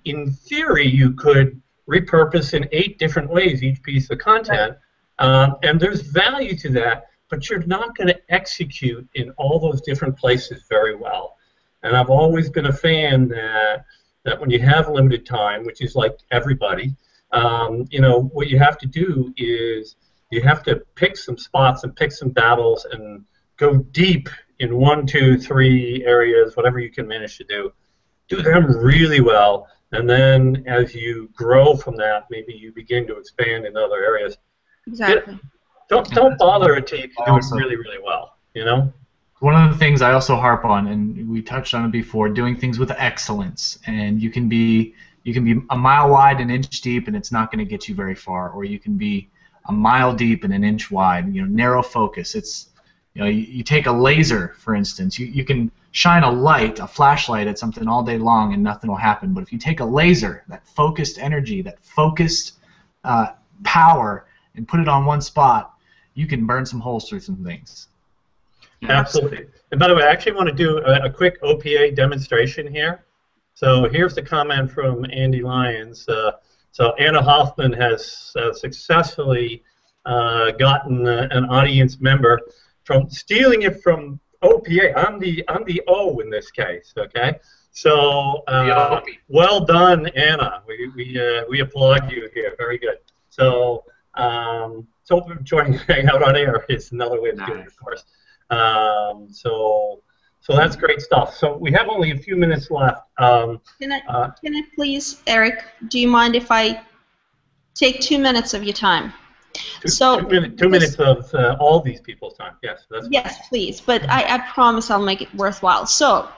In theory, you could repurpose in 8 different ways each piece of content, and there's value to that, but you're not going to execute in all those different places very well. And I've always been a fan that when you have limited time, which is like everybody, what you have to do is you have to pick some spots and pick some battles and go deep in 1, 2, 3 areas, whatever you can manage to do. Do them really well, and then as you grow from that, maybe you begin to expand in other areas. Exactly. Don't bother until you can do it really, really well. One of the things I also harp on, and we touched on it before, doing things with excellence. And you can be a mile wide, an inch deep, and it's not going to get you very far. Or you can be a mile deep and an inch wide. Narrow focus. It's you take a laser, for instance. You can shine a flashlight at something all day long and nothing will happen. But if you take a laser, that focused energy, that focused power, and put it on one spot, you can burn some holes through some things. Absolutely. And by the way, I actually want to do a quick OPA demonstration here. So here's the comment from Andy Lyons. So Anna Hoffman has successfully gotten an audience member from stealing it from OPA. I'm the O in this case. Okay. So well done, Anna. We applaud you here. Very good. So joining Hangout on Air is another way of doing it, of course. So that's great stuff. So we have only a few minutes left. Can I please, Eric, do you mind if I take 2 minutes of your time? Two minutes of all these people's time. Yes. Yes, please. But I promise I'll make it worthwhile. So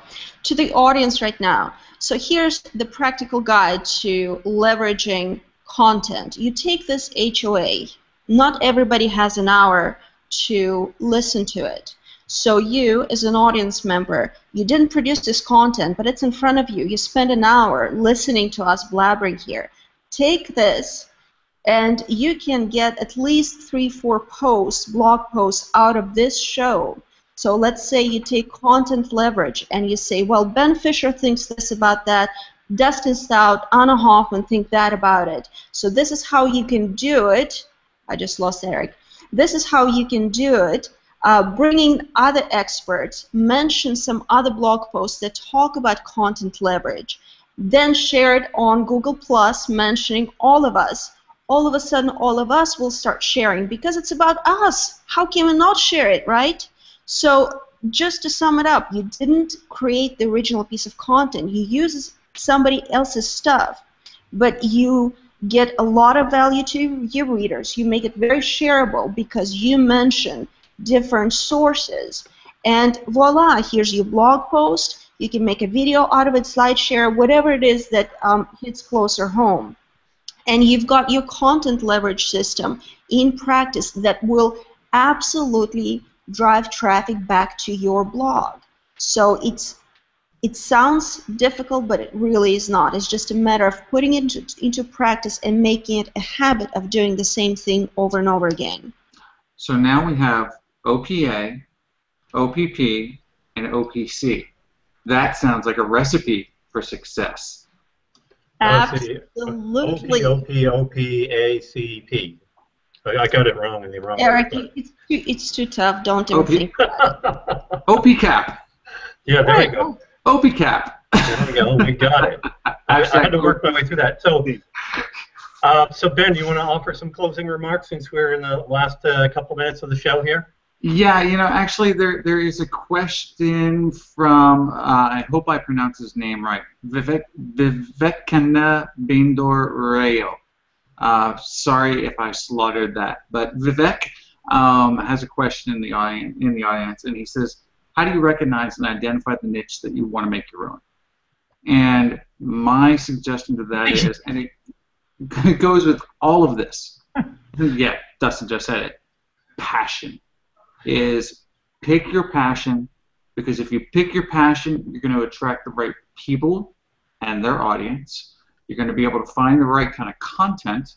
to the audience right now, so here's the practical guide to leveraging content. You take this HOA. Not everybody has an hour to listen to it. So you, as an audience member, you didn't produce this content, but it's in front of you. You spend an hour listening to us blabbering here. Take this, and you can get at least 3-4 posts, blog posts, out of this show. So let's say you take content leverage, and you say, well, Ben Fisher thinks this about that, Dustin Stout, Anna Hoffman think that about it. So this is how you can do it. I just lost Eric. This is how you can do it. Bringing other experts, mention some other blog posts that talk about content leverage, then share it on Google Plus, mentioning all of us. All of a sudden, all of us will start sharing because it's about us. How can we not share it, right? So just to sum it up, you didn't create the original piece of content. You use somebody else's stuff, but you get a lot of value to your readers. You make it very shareable because you mention different sources. And voila, here's your blog post. You can make a video out of it, Slideshare, whatever it is that hits closer home. And you've got your content leverage system in practice that will absolutely drive traffic back to your blog. So it sounds difficult, but it really is not. It's just a matter of putting it into practice and making it a habit of doing the same thing over and over again. So now we have OPA, OPP, and OPC. That sounds like a recipe for success. Absolutely. OPACP. I got it wrong in the wrong Eric, way. it's too tough. Don't even think. OPCAP. Yeah, there you go. OPCAP. There we go. We got it. I had to work my way through that. So, Ben, you want to offer some closing remarks since we're in the last couple minutes of the show here? Yeah, actually there is a question from, I hope I pronounce his name right, Vivekana Bindor Rayo. Sorry if I slaughtered that, but Vivek has a question in the audience, and he says, how do you recognize and identify the niche that you want to make your own? And my suggestion to that is, and it goes with all of this, yeah, Dustin just said it, passion. Is pick your passion, because if you pick your passion, you're going to attract the right people and their audience. You're going to be able to find the right kind of content,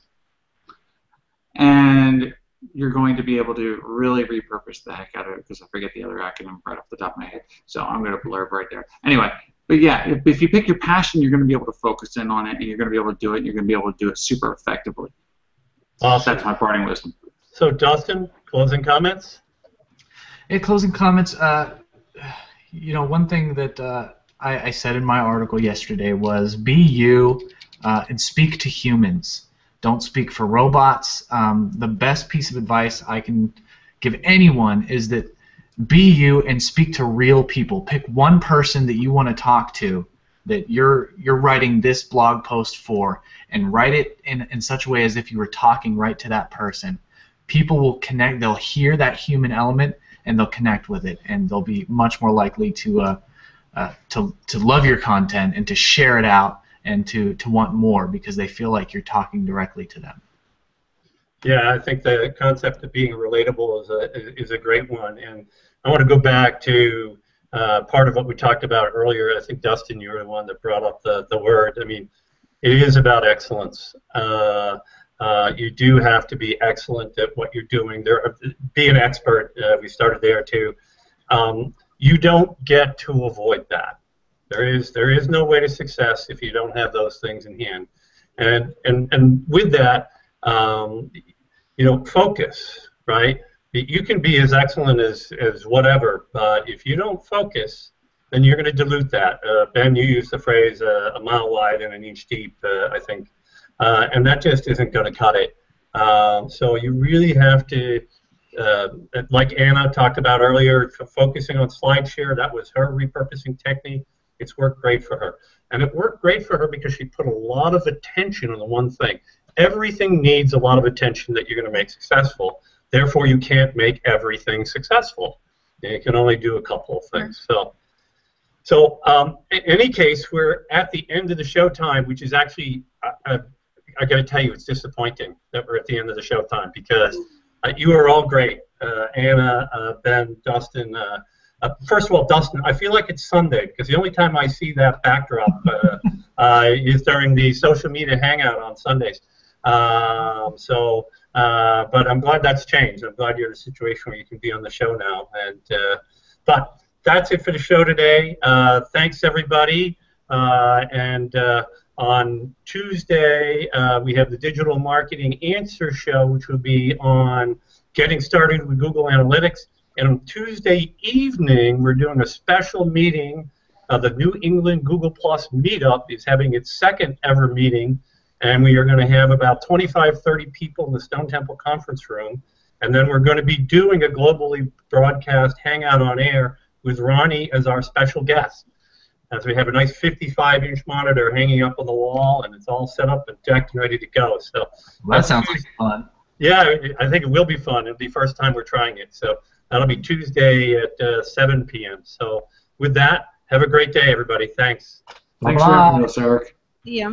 and you're going to be able to really repurpose the heck out of it, because I forget the other acronym right off the top of my head, so I'm going to blurb right there. Anyway, but yeah, if you pick your passion, you're going to be able to focus in on it, and you're going to be able to do it, and you're going to be able to do it super effectively. Awesome. That's my parting wisdom. So, Dustin, closing comments? In closing comments, one thing that I said in my article yesterday was be you and speak to humans. Don't speak for robots. The best piece of advice I can give anyone is that be you and speak to real people. Pick one person that you want to talk to, that you're writing this blog post for, and write it in such a way as if you were talking right to that person. People will connect. They'll hear that human element, and they'll connect with it, and they'll be much more likely to love your content and to share it out and to want more, because they feel like you're talking directly to them. Yeah, I think the concept of being relatable is a great one, and I want to go back to part of what we talked about earlier. I think, Dustin, you were the one that brought up the word. I mean, it is about excellence. You do have to be excellent at what you're doing. Be an expert. We started there too. You don't get to avoid that. There is no way to success if you don't have those things in hand. And with that, focus, right? You can be as excellent as whatever, but if you don't focus, then you're going to dilute that. Ben, you used the phrase a mile wide and an inch deep, I think. And that just isn't going to cut it. So you really have to, like Anna talked about earlier, focusing on Slideshare. That was her repurposing technique. It's worked great for her. And it worked great for her because she put a lot of attention on the one thing. Everything needs a lot of attention that you're going to make successful. Therefore, you can't make everything successful. You can only do a couple of things. So in any case, we're at the end of the show time, which is actually, I got to tell you, it's disappointing that we're at the end of the show time, because you are all great. Anna, Ben, Dustin. First of all, Dustin, I feel like it's Sunday, because the only time I see that backdrop is during the social media hangout on Sundays. But I'm glad that's changed. I'm glad you're in a situation where you can be on the show now. But that's it for the show today. Thanks, everybody. On Tuesday, we have the Digital Marketing Answer Show, which will be on getting started with Google Analytics. And on Tuesday evening, we're doing a special meeting. The New England Google Plus Meetup is having its second ever meeting. And we are going to have about 25, 30 people in the Stone Temple conference room. And then we're going to be doing a globally broadcast hangout on air with Ronnie as our special guest. As we have a nice 55-inch monitor hanging up on the wall, and it's all set up and decked and ready to go. So that sounds like fun. Yeah, I think it will be fun. It'll be the first time we're trying it. So that'll be Tuesday at 7 p.m. So with that, have a great day, everybody. Thanks. Thanks for having us, Eric. Yeah.